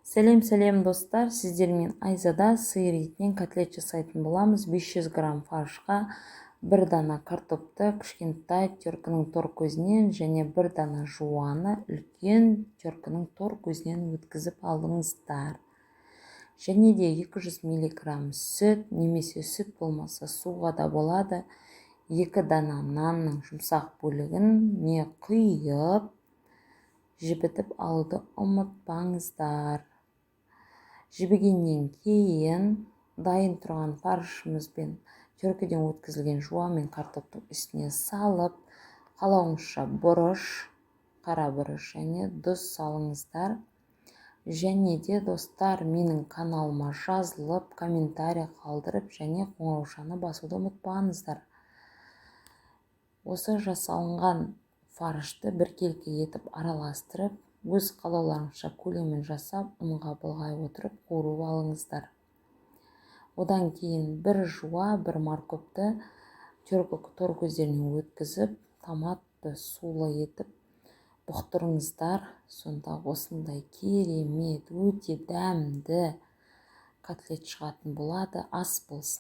Сәлем достар, сіздермен Айзада сиыр етінен котлет жасайтын боламыз. 500 грамм фаршқа 1 дана картопты кішкентай теркінің тор көзінен және 1 дана жуаны үлкен теркінің тор көзінен өткізіп алдыңыздар. Және де 200 мг сүт, немесе сүт болмаса суға да болады. 2 дана нанның жұмсақ бөлігін не құйып, жібітіп алуды ұмытпаңыздар. Жібігеннен кейін дайын тұрған фаршымызбен теркіден өткізілген жуан мен картоптың үстіне салып, қалауыңызша бұрыш, қара бұрыш және тұз салыңыздар. Және де достар, менің каналыма жазылып, комментарий қалдырып және қоңыраушаны басуды ұмытпаңыздар. Осы жасалынған фаршты біркелкі етіп араластырып, өз қалауларыңызша көлемін жасап, ұнға былғай отырып қуырып алыңыздар. Одан кейін бір жуа, бір морковты теркі тор көздерінен өткізіп, томатты сулы етіп бұқтырыңыздар. Сонда осындай керемет, өте дәмді котлет шығатын болады. Ас болсын.